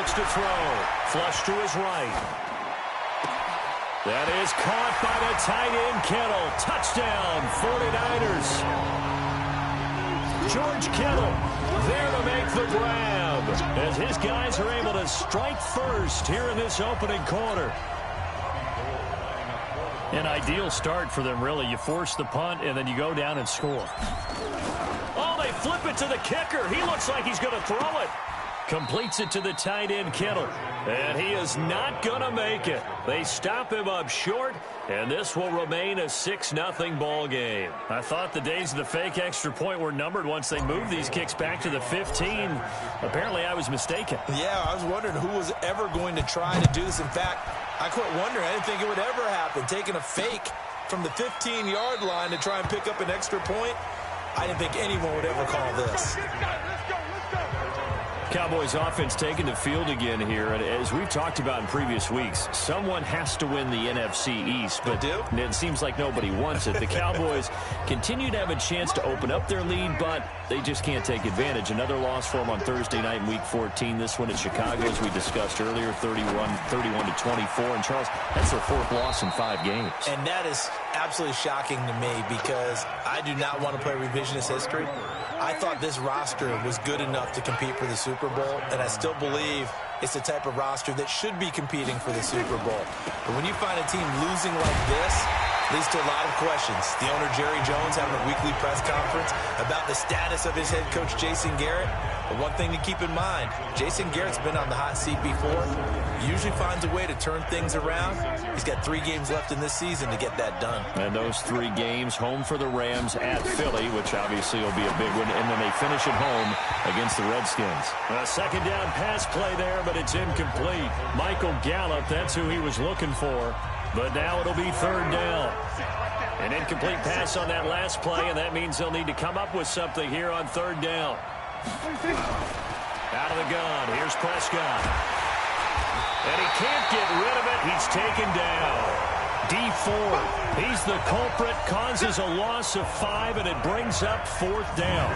looks to throw. Flush to his right. That is caught by the tight end, Kittle. Touchdown, 49ers. George Kittle there to make the grab as his guys are able to strike first here in this opening quarter. An ideal start for them, really. You force the punt, and then you go down and score. Oh, they flip it to the kicker. He looks like he's going to throw it. Completes it to the tight end, Kittle. And he is not going to make it. They stop him up short, and this will remain a 6-0 ball game. I thought the days of the fake extra point were numbered once they moved these kicks back to the 15. Apparently, I was mistaken. Yeah, I was wondering who was ever going to try to do this. In fact, I quit wondering. I didn't think it would ever happen. Taking a fake from the 15-yard line to try and pick up an extra point, I didn't think anyone would ever call this. Cowboys offense taking the field again here, and as we've talked about in previous weeks, someone has to win the NFC East, but it seems like nobody wants it. The Cowboys continue to have a chance to open up their lead, but they just can't take advantage. Another loss for them on Thursday night in Week 14. This one at Chicago, as we discussed earlier, 31-24. And Charles, that's their 4th loss in 5 games. And that is absolutely shocking to me because I do not want to play revisionist history. I thought this roster was good enough to compete for the Super Bowl, and I still believe it's the type of roster that should be competing for the Super Bowl. But when you find a team losing like this, leads to a lot of questions. The owner, Jerry Jones, having a weekly press conference about the status of his head coach, Jason Garrett. But one thing to keep in mind, Jason Garrett's been on the hot seat before. He usually finds a way to turn things around. He's got 3 games left in this season to get that done. And those 3 games, home for the Rams, at Philly, which obviously will be a big one, and then they finish at home against the Redskins. A second down pass play there, but it's incomplete. Michael Gallup, that's who he was looking for. But now it'll be 3rd down. An incomplete pass on that last play, and that means they'll need to come up with something here on 3rd down. Out of the gun, here's Prescott. And he can't get rid of it. He's taken down. D4. He's the culprit, causes a loss of 5, and it brings up 4th down.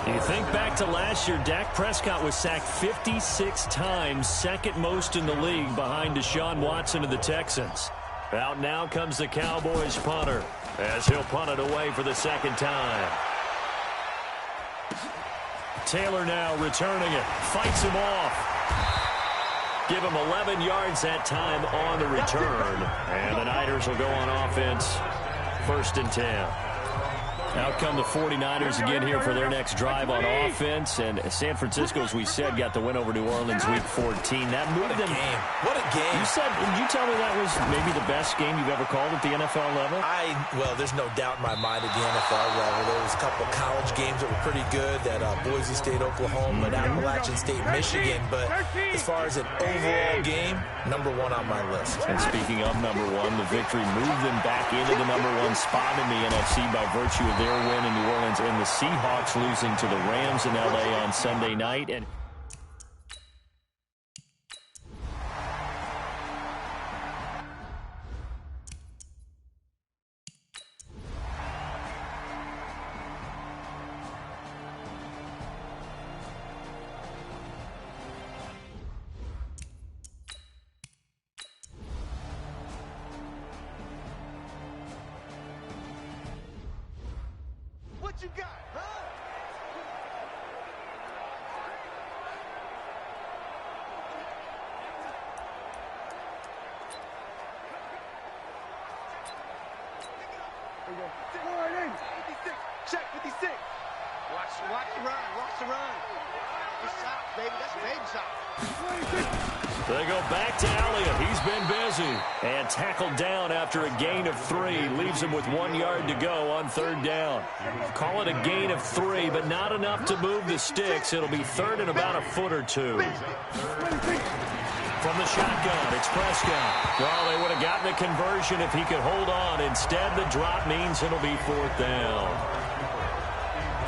You think back to last year, Dak Prescott was sacked 56 times, 2nd most in the league behind Deshaun Watson of the Texans. Out now comes the Cowboys punter as he'll punt it away for the 2nd time. Taylor now returning it. Fights him off. Give him 11 yards that time on the return. And the Niners will go on offense. 1st and 10. Out come the 49ers again here for their next drive on offense. And San Francisco, as we said, got the win over New Orleans Week 14. That moved them. What a game. You tell me that was maybe the best game you've ever called at the NFL level? Well, there's no doubt in my mind at the NFL level. There was a couple of college games that were pretty good, that Boise State, Oklahoma, and Appalachian State, Michigan. But as far as an overall game, #1 on my list. And speaking of #1, the victory moved them back into the #1 spot in the NFC by virtue of their win in New Orleans, and the Seahawks losing to the Rams in L.A. on Sunday night. And What you got, huh? Here we go. 56. Check 56. Watch the run. Watch the run. Good shot, baby. That's a baby shot. They go back to Elliott. He's been busy. And tackled down after a gain of 3. Leaves him with 1 yard to go on 3rd down. Call it a gain of 3, but not enough to move the sticks. It'll be 3rd and about a foot or 2. From the shotgun, it's Prescott. Well, they would have gotten the conversion if he could hold on. Instead, the drop means it'll be 4th down.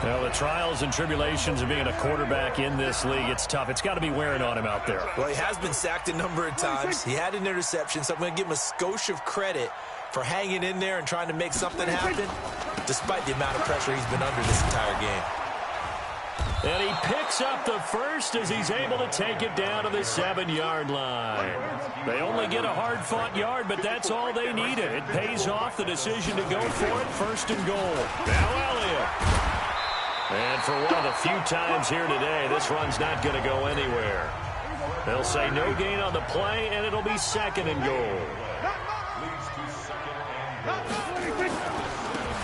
Well, the trials and tribulations of being a quarterback in this league, it's tough. It's got to be wearing on him out there. Well, he has been sacked a number of times. He had an interception, so I'm going to give him a skosh of credit for hanging in there and trying to make something happen, despite the amount of pressure he's been under this entire game. And he picks up the first as he's able to take it down to the 7-yard line. They only get a hard-fought yard, but that's all they needed. It pays off the decision to go for it, first and goal. Now Elliott. And for one of the few times here today, this run's not going to go anywhere. They'll say no gain on the play, and it'll be second and goal.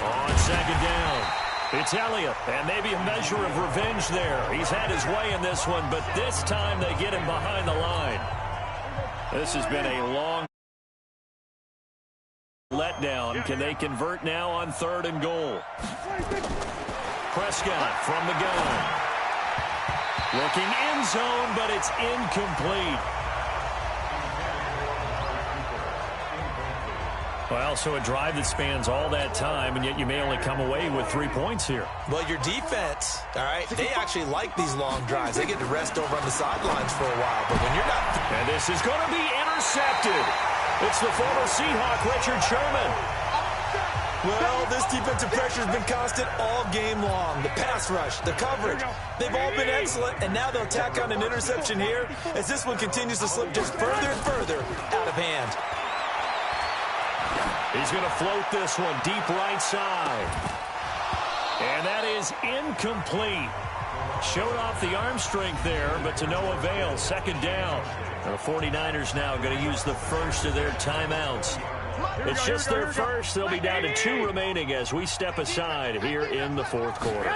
On second down, it's Elliott, and maybe a measure of revenge there. He's had his way in this one, but this time they get him behind the line. This has been a long letdown. Can they convert now on third and goal? Prescott from the gun. Looking end zone, but it's incomplete. Well, so a drive that spans all that time, and yet you may only come away with 3 points here. Well, your defense, all right, they actually like these long drives. They get to rest over on the sidelines for a while, but when you're not... And this is going to be intercepted. It's the former Seahawk, Richard Sherman. Well, this defensive pressure has been constant all game long. The pass rush, the coverage, they've all been excellent, and now they'll tack on an interception here as this one continues to slip just further and further out of hand. He's going to float this one deep right side. And that is incomplete. Showed off the arm strength there, but to no avail. Second down. The 49ers now going to use the first of their timeouts. It's just their first. They'll be down to 2 remaining as we step aside here in the fourth quarter.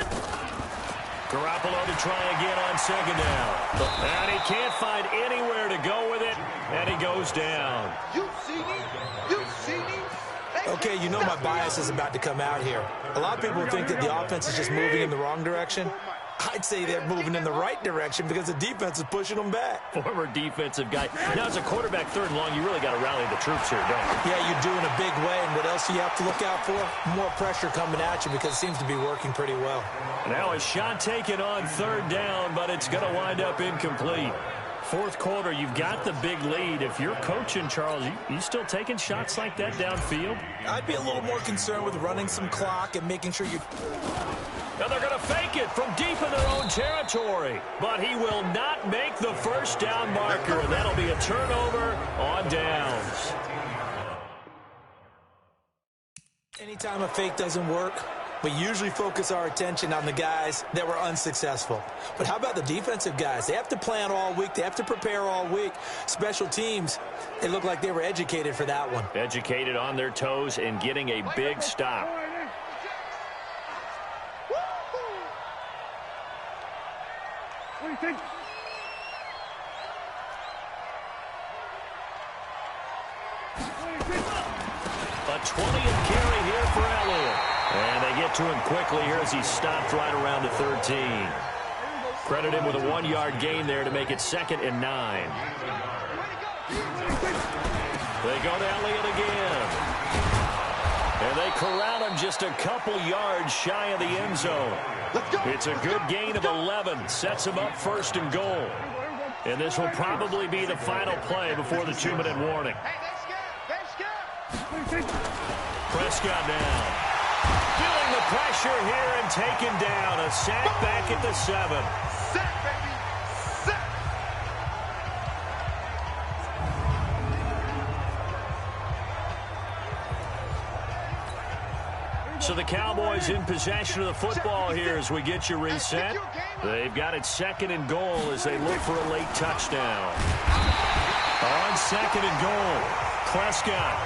Garoppolo to try again on second down. And he can't find anywhere to go with it, and he goes down. You see me? You see me? Okay, you know my bias is about to come out here. A lot of people think that the offense is just moving in the wrong direction. I'd say they're moving in the right direction because the defense is pushing them back. Former defensive guy. Now, as a quarterback, third and long, you really got to rally the troops here, don't you? Yeah, you do in a big way. And what else do you have to look out for? More pressure coming at you because it seems to be working pretty well. Now a shot taken on third down, but it's going to wind up incomplete. Fourth quarter, you've got the big lead. If you're coaching, Charles, you still taking shots like that downfield? I'd be a little more concerned with running some clock and making sure you... Now they're going to fake it from deep in their own territory. But he will not make the first down marker, and that'll be a turnover on downs. Anytime a fake doesn't work, we usually focus our attention on the guys that were unsuccessful. But how about the defensive guys? They have to plan all week. They have to prepare all week. Special teams, it looked like they were educated for that one. Educated on their toes and getting a big stop. What do you think? A 20th carry here for Elliott. And they get to him quickly here as he's stopped right around the 13. Credit him with a 1-yard gain there to make it 2nd and 9. They go to Elliott again. And they corral him just a couple yards shy of the end zone. It's a good gain of 11. Sets him up first and goal. And this will probably be the final play before the 2-minute warning. Prescott down. Feeling the pressure here and taken down. A sack back at the 7. Sack, baby. Sack. So the Cowboys in possession of the football here as we get you reset. They've got it 2nd and goal as they look for a late touchdown. On 2nd and goal, Prescott.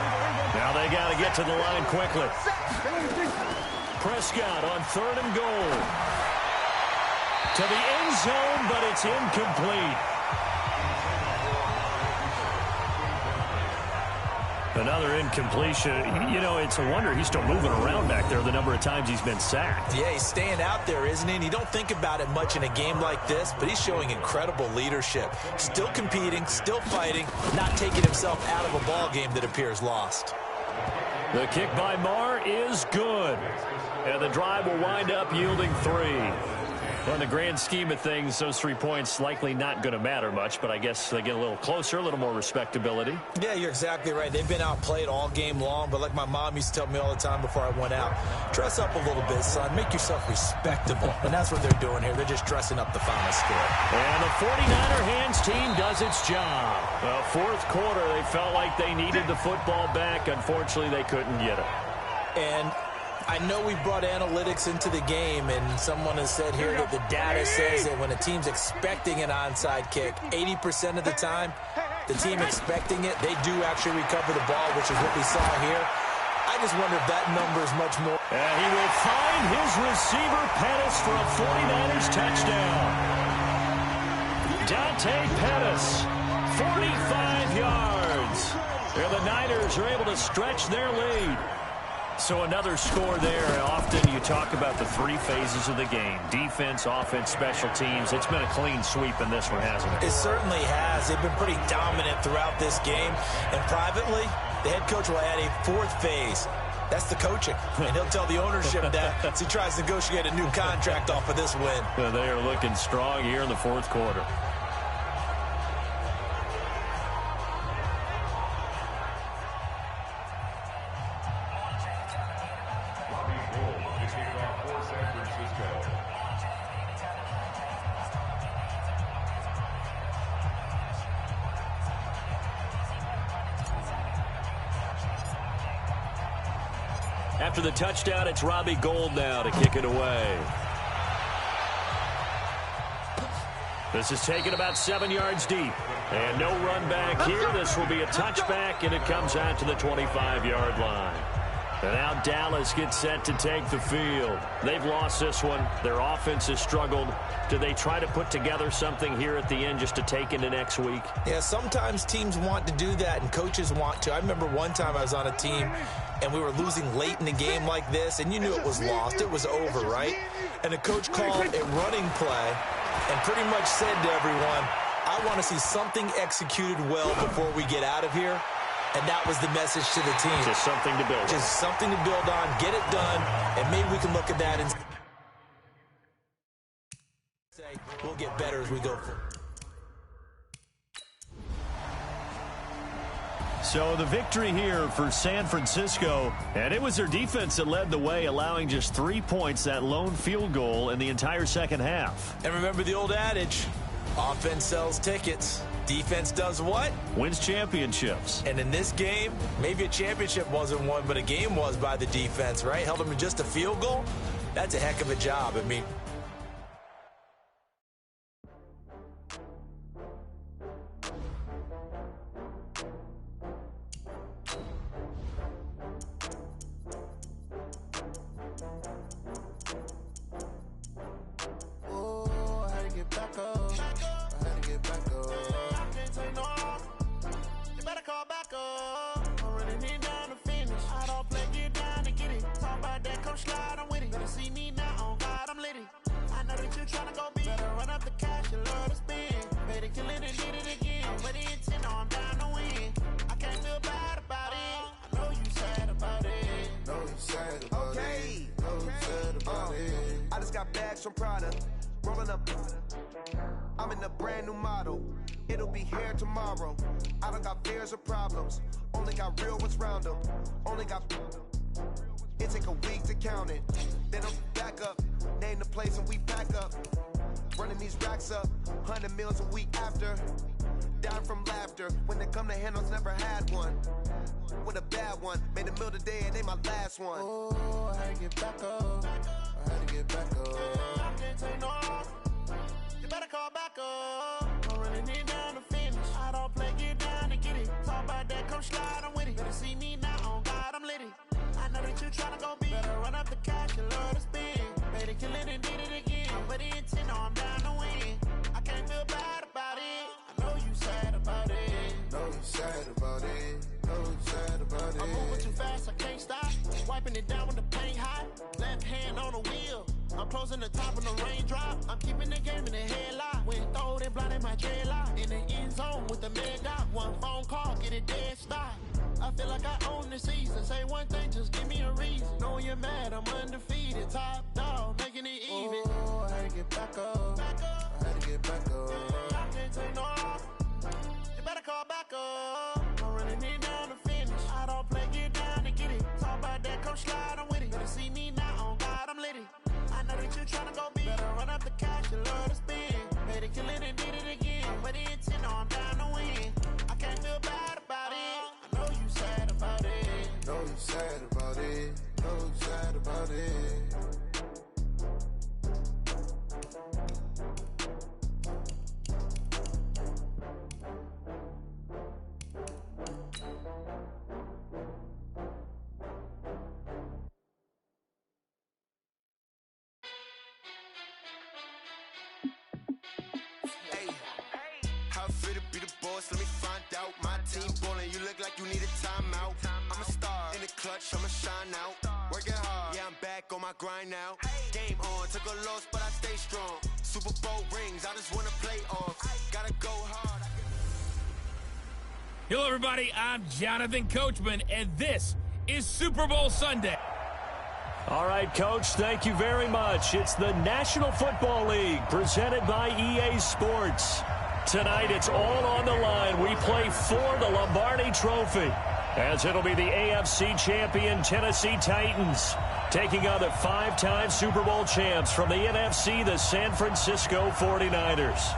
Now they got to get to the line quickly. Prescott on 3rd and goal. To the end zone, but it's incomplete. Another incompletion. You know, it's a wonder he's still moving around back there the number of times he's been sacked. Yeah, he's staying out there, isn't he? And you don't think about it much in a game like this, but he's showing incredible leadership. Still competing, still fighting, not taking himself out of a ball game that appears lost. The kick by Marr is good. And the drive will wind up yielding 3. Well, in the grand scheme of things, those 3 points likely not going to matter much, but I guess they get a little closer, a little more respectability. Yeah, you're exactly right. They've been outplayed all game long, but like my mom used to tell me all the time before I went out, dress up a little bit, son. Make yourself respectable. And that's what they're doing here. They're just dressing up the final score. And the 49er hands team does its job. Well, fourth quarter, they felt like they needed the football back. Unfortunately, they couldn't get it. And I know we brought analytics into the game, and someone has said here that the data says that when a team's expecting an onside kick, 80% of the time, the team expecting it, they do actually recover the ball, which is what we saw here. I just wonder if that number is much more. And he will find his receiver, Pettis, for a 49ers touchdown. Dante Pettis, 45 yards. And the Niners are able to stretch their lead. So another score there. Often you talk about the 3 phases of the game. Defense, offense, special teams. It's been a clean sweep in this one, hasn't it? It certainly has. They've been pretty dominant throughout this game. And privately, the head coach will add a 4th phase. That's the coaching. And he'll tell the ownership that as he tries to negotiate a new contract off of this win. Well, they are looking strong here in the fourth quarter. After the touchdown, it's Robbie Gould now to kick it away. This is taken about 7 yards deep. And no run back here. This will be a touchback, and it comes out to the 25-yard line. And now Dallas gets set to take the field. They've lost this one. Their offense has struggled. Do they try to put together something here at the end just to take into next week? Yeah, sometimes teams want to do that, and coaches want to. I remember one time I was on a team, and we were losing late in the game like this, and you knew it was lost. It was over, right? And the coach called a running play and pretty much said to everyone, I want to see something executed well before we get out of here. And that was the message to the team. Just something to build on. Just something to build on, get it done, and maybe we can look at that and say, we'll get better as we go forward. So the victory here for San Francisco, and it was their defense that led the way, allowing just 3 points, that lone field goal in the entire second half. And remember the old adage, offense sells tickets. Defense does what? Wins championships. And in this game, maybe a championship wasn't won, but a game was by the defense, right? Held them to just a field goal. That's a heck of a job. I mean, I just got bags from Prada, rolling up. I'm in a brand new model. It'll be here tomorrow. I don't got fears or problems. Only got real ones round them. Only got. It take a week to count it. Then I'm back up. Name the place and we pack up. Running these racks up. 100 meals a week after. Down from laughter. When they come to handles, never had one. With a bad one. Made a meal today and they my last one. Oh, I had to get back up. I had to get back up. I can't take no off. You better call back up. I'm running it down to finish. I don't play, get down to get it. Talk about that, come slide, I'm with it. Better see me now, on God, I'm litty. I know that you tryna go big. Better run up the cash, you love to spend. Made it, kill it, and did it again. But the intent, no, I'm down to win. I can't feel bad about it. I know you sad about it. Know you sad about it. Know you sad about it. I'm moving too fast, I can't stop. Wiping it down with the paint hot. Left hand on the wheel. I'm closing the top of the raindrop. I'm keeping the game in the headlock. When throwed and blinded my dreadlock. In the end zone with the man got one phone call, get it dead stop. I feel like I own the season. Say one thing, just give me a reason. Know you're mad, I'm undefeated. Top dog, making it even. Oh, I had to get back up. I had to get back up. I can't take no off. You better call back up. I'm running it down to finish. I don't play, get down to get it. Talk about that, come slide, I'm with it. Better see me now, on God, I'm litty. I know that you're trying to go big. Better run up the cash, you love to spend. Made it, kill it, and did it again. But the intent, no, I'm down to win. I can't feel bad about it. I know you sad about it. Know you sad about it. Know you sad about it. How fit to be the boss? Let me find out. My team ballin', you look like you need a timeout. I'm a star in the clutch, I'ma shine out. Working hard, yeah, I'm back on my grind now. Game on, took a loss, but I stay strong. Super Bowl rings, I just wanna play off. Gotta go hard. Hello, everybody. I'm Jonathan Coachman, and this is Super Bowl Sunday. All right, Coach, thank you very much. It's the National Football League presented by EA Sports. Tonight, it's all on the line. We play for the Lombardi Trophy, as it'll be the AFC champion Tennessee Titans taking on the five-time Super Bowl champs from the NFC, the San Francisco 49ers.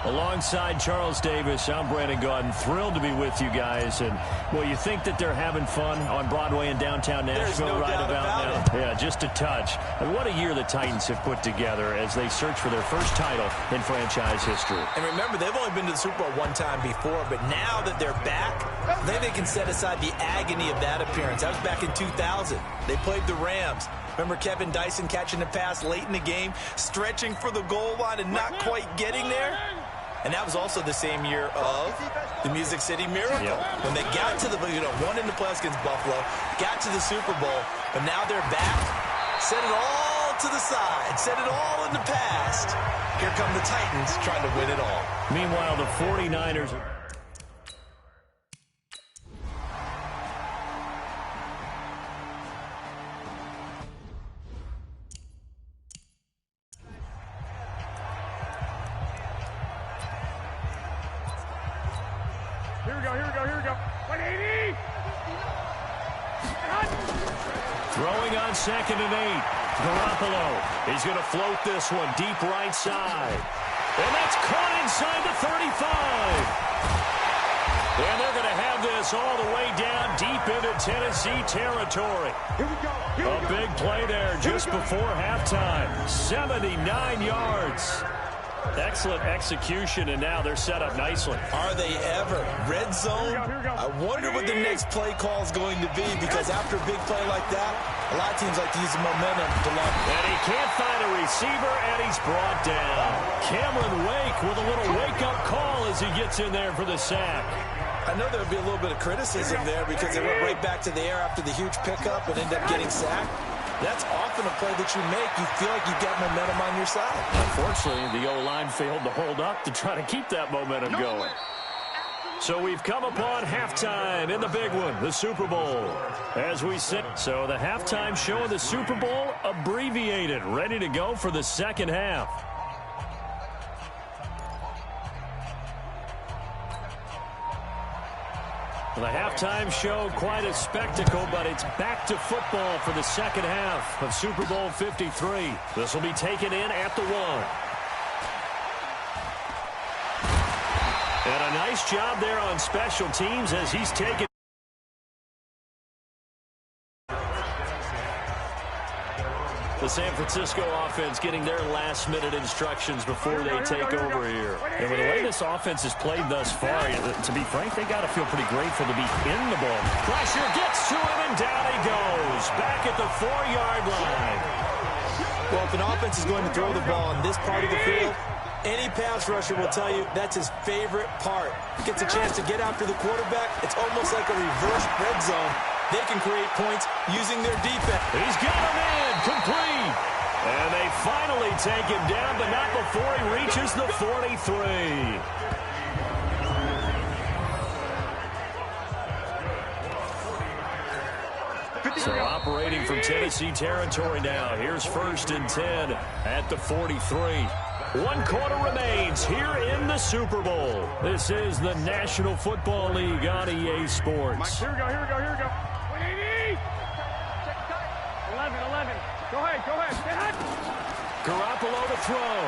Alongside Charles Davis, I'm Brandon Gaudin. Thrilled to be with you guys. And, well, you think that they're having fun on Broadway in downtown Nashville right about now? Yeah, just a touch. And what a year the Titans have put together as they search for their first title in franchise history. And remember, they've only been to the Super Bowl one time before, but now that they're back, I think they can set aside the agony of that appearance. That was back in 2000. They played the Rams. Remember Kevin Dyson catching a pass late in the game, stretching for the goal line and not quite getting there? And that was also the same year of the Music City Miracle. Yep. When they got to the, won in the playoffs against Buffalo, got to the Super Bowl, but now they're back. Set it all to the side. Set it all in the past. Here come the Titans trying to win it all. Meanwhile, the 49ers... Here we go. 180! Throwing on 2nd and 8. Garoppolo. He's going to float this one deep right side. And that's caught inside the 35. And they're going to have this all the way down deep into Tennessee territory. A big play there just before halftime. 79 yards. Excellent execution, and now they're set up nicely. Are they ever? Red zone? I wonder what the next play call is going to be, because after a big play like that, a lot of teams like to use the momentum to launch. And he can't find a receiver, and he's brought down. Cameron Wake with a little wake-up call as he gets in there for the sack. I know there would be a little bit of criticism there because they went right back to the air after the huge pickup and ended up getting sacked. That's often a play that you make. You feel like you've got momentum on your side. Unfortunately, the O-line failed to hold up to try to keep that momentum going. So we've come upon halftime in the big one, the Super Bowl. As we sit, so the halftime show of the Super Bowl abbreviated, ready to go for the second half. The halftime show, quite a spectacle, but it's back to football for the second half of Super Bowl 53. This will be taken in at the 1. And a nice job there on special teams as he's taken. The San Francisco offense getting their last-minute instructions before they take over here. And with the way this offense has played thus far, to be frank, they got to feel pretty grateful to be in the ball. Pressure gets to him, and down he goes. Back at the 4-yard line. Well, if an offense is going to throw the ball on this part of the field, any pass rusher will tell you that's his favorite part. Gets a chance to get after the quarterback. It's almost like a reverse red zone. They can create points using their defense. He's got him in, complete. And they finally take him down, but not before he reaches the 43. operating from Tennessee territory now. Here's 1st and 10 at the 43. 1 quarter remains here in the Super Bowl. This is the National Football League on EA Sports. Here we go. 180. 11. Go ahead. Stay hot. Garoppolo to throw.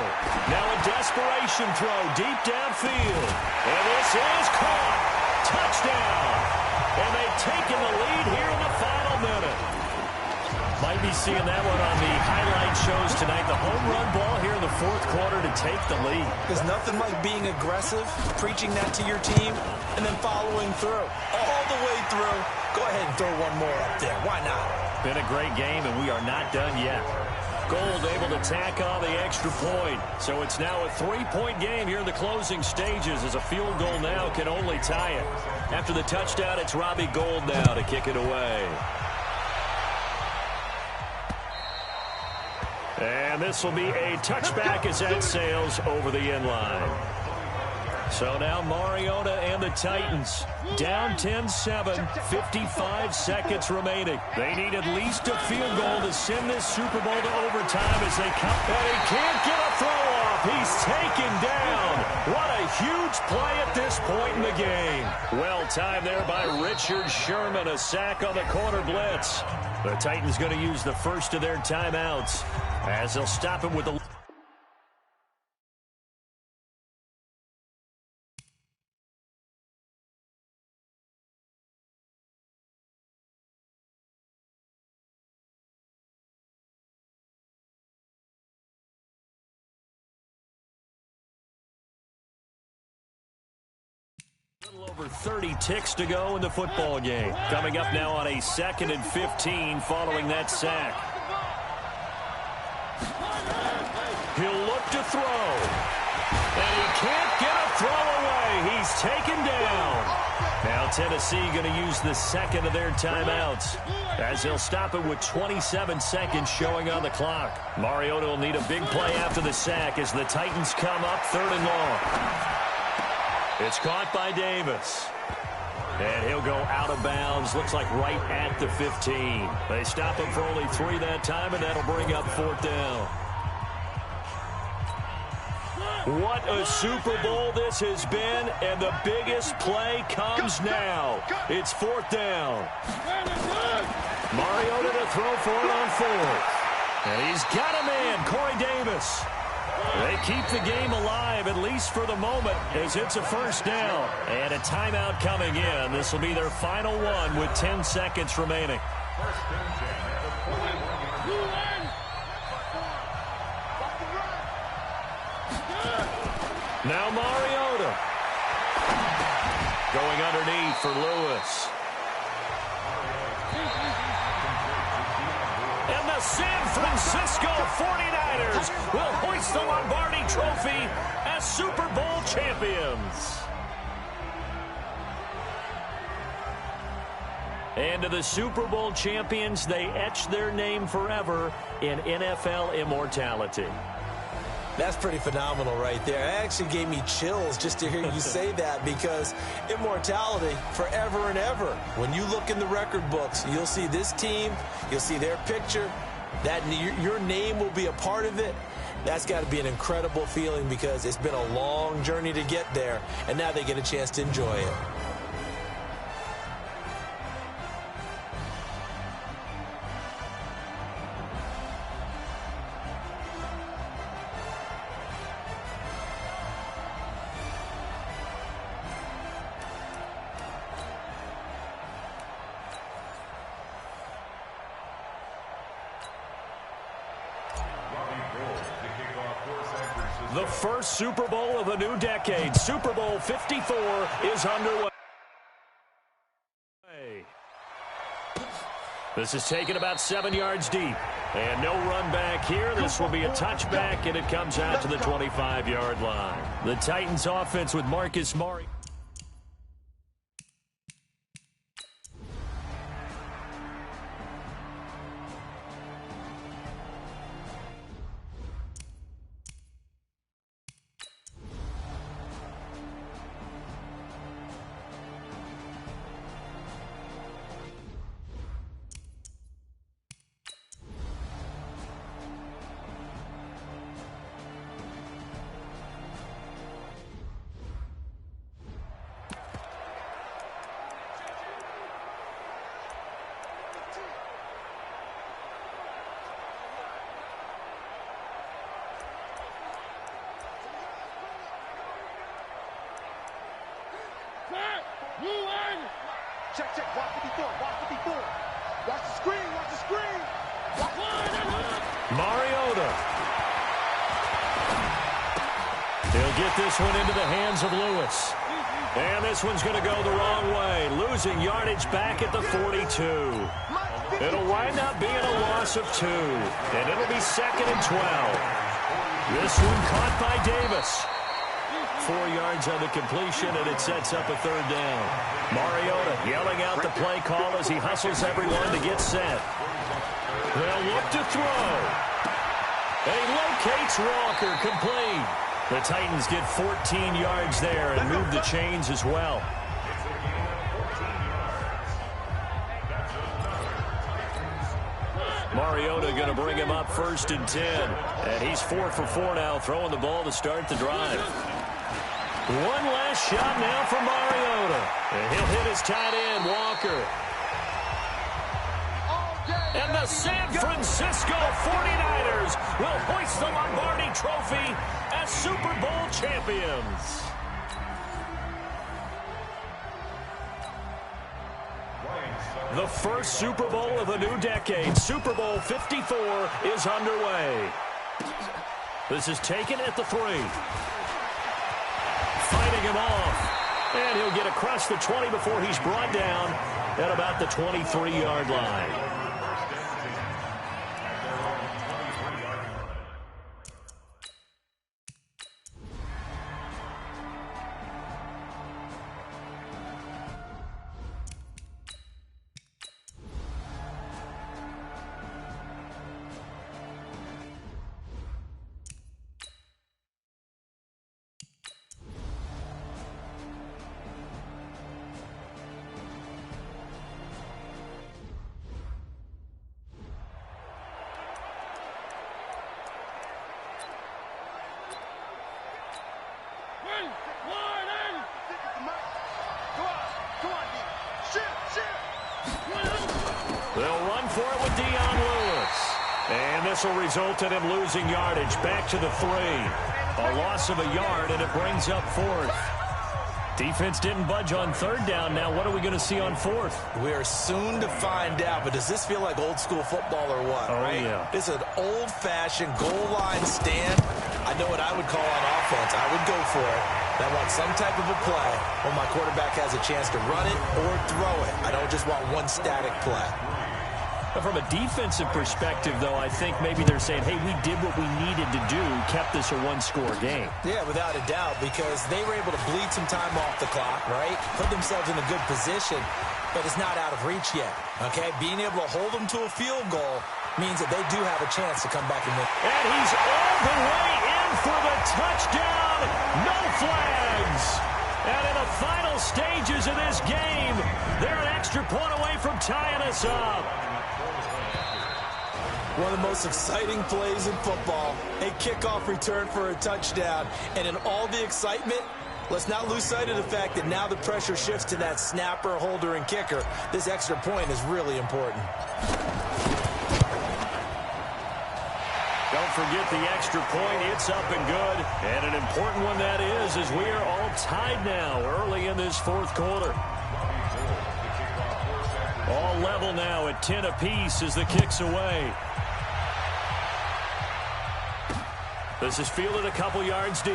Now a desperation throw deep downfield. And this is caught. Touchdown. And they've taken the lead here in the final minute. Might be seeing that one on the highlight shows tonight. The home run ball here in the 4th quarter to take the lead. There's nothing like being aggressive, preaching that to your team, and then following through. All the way through. Go ahead and throw one more up there. Why not? Been a great game, and we are not done yet. Gold able to tack on the extra point. So it's now a 3-point game here in the closing stages as a field goal now can only tie it. After the touchdown, it's Robbie Gould now to kick it away. And this will be a touchback as that sails over the end line. So now Mariota and the Titans down 10-7, 55 seconds remaining. They need at least a field goal to send this Super Bowl to overtime as they come. And he can't get a throw off. He's taken down. What a huge play at this point in the game. Well timed there by Richard Sherman. A sack on the corner blitz. The Titans going to use the first of their timeouts as they'll stop him with the... Over 30 ticks to go in the football game. Coming up now on a 2nd and 15 following that sack. He'll look to throw. And he can't get a throw away. He's taken down. Now Tennessee going to use the second of their timeouts as they'll stop it with 27 seconds showing on the clock. Mariota will need a big play after the sack as the Titans come up 3rd and long. It's caught by Davis. And he'll go out of bounds. Looks like right at the 15. They stop him for only 3 that time, and that'll bring up 4th down. What a Super Bowl this has been, and the biggest play comes now. It's 4th down. Mariota to throw for it on 4th. And he's got a man, Corey Davis. They keep the game alive, at least for the moment, as it's a 1st down. And a timeout coming in. This will be their final one with 10 seconds remaining. Now Mariota. Going underneath for Lewis. And the San Francisco 49ers will hoist the Lombardi Trophy as Super Bowl champions. And to the Super Bowl champions, they etch their name forever in NFL immortality. That's pretty phenomenal right there. It actually gave me chills just to hear you say that, because immortality forever and ever. When you look in the record books, you'll see this team, you'll see their picture, that your name will be a part of it. That's got to be an incredible feeling, because it's been a long journey to get there, and now they get a chance to enjoy it. The first Super Bowl of a new decade, Super Bowl 54, is underway. This is taken about 7 yards deep. And no run back here. This will be a touchback, and it comes out to the 25-yard line. The Titans offense with Marcus Mariota. Check, check. Watch 54. Watch 54. Watch the screen. Watch the screen. Mariota. He'll get this one into the hands of Lewis. And this one's going to go the wrong way, losing yardage back at the 42. It'll wind up being a loss of 2, and it'll be 2nd and 12. This one caught by Davis. 4 yards on the completion, and it sets up a 3rd down. Mariota yelling out the play call as he hustles everyone to get set. They'll look to throw. He locates Walker, complete. The Titans get 14 yards there and move the chains as well. Mariota going to bring him up 1st and 10. And he's 4 for 4 now, throwing the ball to start the drive. One last shot now for Mariota. And he'll hit his tight end, Walker. And the San Francisco 49ers will hoist the Lombardi Trophy as Super Bowl champions. The first Super Bowl of a new decade, Super Bowl 54, is underway. This is taken at the 3. Fighting him off. And he'll get across the 20 before he's brought down at about the 23-yard line. They'll run for it with Dion Lewis. And this will result in him losing yardage back to the 3. A loss of a yard, and it brings up 4th. Defense didn't budge on 3rd down. Now what are we going to see on 4th? We are soon to find out, but does this feel like old school football or what, right? Yeah. This is an old-fashioned goal line stand. I know what I would call on offense. I would go for it. I want some type of a play when my quarterback has a chance to run it or throw it. I don't just want one static play. But from a defensive perspective, though, I think maybe they're saying, hey, we did what we needed to do, kept this a one-score game. Yeah, without a doubt, because they were able to bleed some time off the clock, right? Put themselves in a good position, but it's not out of reach yet, okay? Being able to hold them to a field goal means that they do have a chance to come back and win. And he's all the way in for the touchdown. No flags. And in the final stages of this game, they're an extra point away from tying us up. One of the most exciting plays in football, a kickoff return for a touchdown. And in all the excitement, let's not lose sight of the fact that now the pressure shifts to that snapper, holder, and kicker. This extra point is really important. Don't forget the extra point. It's up and good. And an important one that is, as we are all tied now early in this 4th quarter. All level now at 10 apiece as the kick's away. This is fielded a couple yards deep.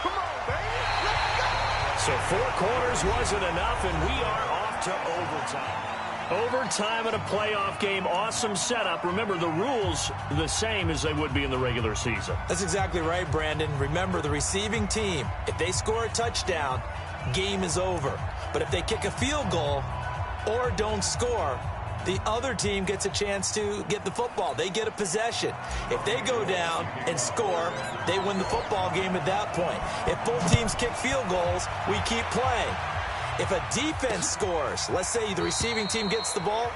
Come on, baby. Let's go. So 4 quarters wasn't enough, and we are off to overtime. Overtime in a playoff game, awesome setup. Remember, the rules the same as they would be in the regular season. That's exactly right, Brandon. Remember, the receiving team, if they score a touchdown, game is over. But if they kick a field goal or don't score, the other team gets a chance to get the football. They get a possession. If they go down and score, they win the football game at that point. If both teams kick field goals, we keep playing. If a defense scores, let's say the receiving team gets the ball,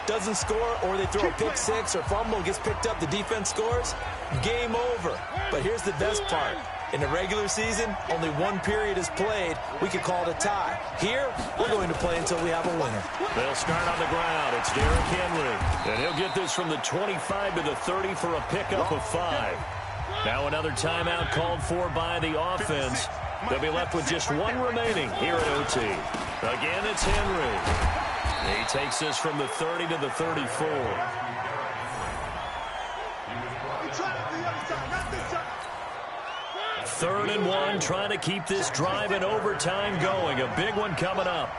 doesn't score, or they throw a pick six or fumble, gets picked up, the defense scores, game over. But here's the best part. In the regular season, only one period is played. We could call it a tie. Here, we're going to play until we have a winner. They'll start on the ground. It's Derrick Henry. And he'll get this from the 25 to the 30 for a pickup of 5. Now another timeout called for by the offense. They'll be left with just one remaining here at OT. Again, it's Henry. He takes this from the 30 to the 34. Third and 1, trying to keep this drive in overtime going. A big one coming up.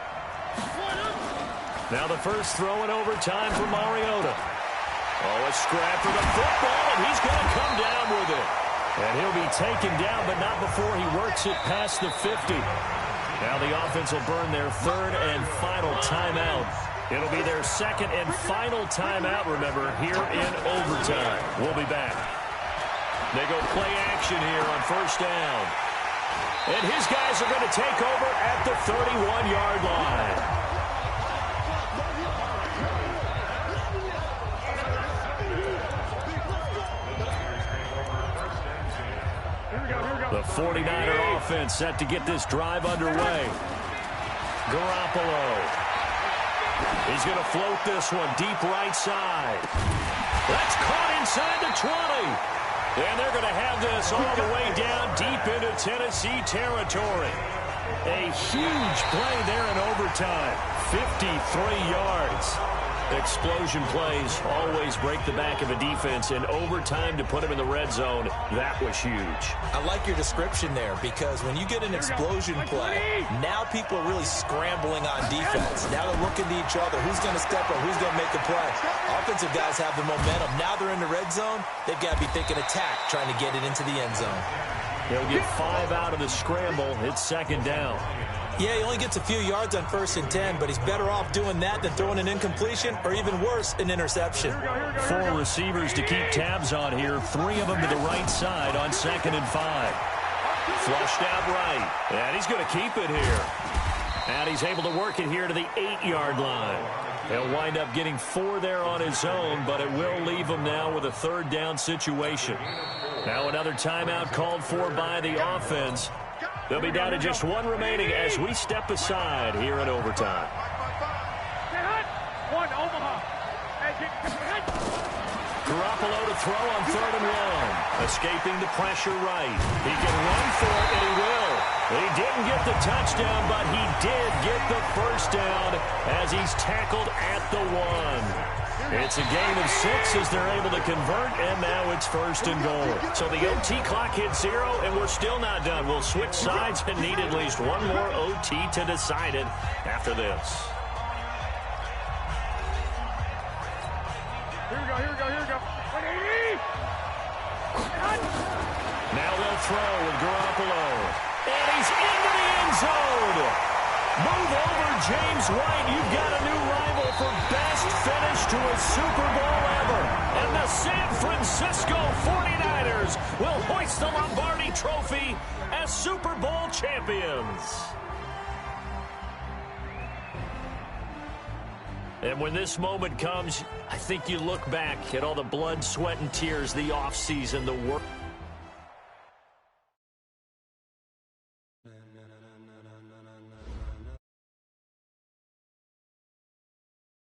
Now the first throw in overtime for Mariota. Oh, a scrap for the football, and he's going to come down with it. And he'll be taken down, but not before he works it past the 50. Now the offense will burn their third and final timeout. It'll be their second and final timeout, remember, here in overtime. We'll be back. They go play action here on first down. And his guys are going to take over at the 31-yard line. The 49er offense set to get this drive underway. Garoppolo. He's going to float this one deep right side. That's caught inside the 20. And they're going to have this all the way down deep into Tennessee territory. A huge play there in overtime. 53 yards. Explosion plays always break the back of a defense. In overtime to put him in the red zone, that was huge. I like your description there because when you get an explosion play, now people are really scrambling on defense. Now they're looking to each other. Who's going to step up? Who's going to make a play? Offensive guys have the momentum. Now they're in the red zone. They've got to be thinking attack, trying to get it into the end zone. He'll get 5 out of the scramble. It's second down. Yeah, he only gets a few yards on 1st and 10, but he's better off doing that than throwing an incompletion or even worse, an interception. 4 receivers to keep tabs on here. 3 of them to the right side on 2nd and 5. Flushed out right. And he's going to keep it here. And he's able to work it here to the 8-yard line. He'll wind up getting 4 there on his own, but it will leave him now with a 3rd down situation. Now another timeout called for by the offense. They'll be down to just 1 remaining as we step aside here in overtime. Garoppolo to throw on 3rd and 1. Escaping the pressure right. He can run for it, and he will. He didn't get the touchdown, but he did get the first down as he's tackled at the 1. It's a gain of 6 as they're able to convert, and now it's 1st and goal. So the OT clock hits 0, and we're still not done. We'll switch sides and need at least 1 more OT to decide it after this. Here we go. 180! Now they'll throw with Garoppolo. And he's into the end zone. Move over, James White. You've got a new rival for best finish to a Super Bowl ever. And the San Francisco 49ers will hoist the Lombardi Trophy as Super Bowl champions. And when this moment comes, I think you look back at all the blood, sweat, and tears, the offseason, the work.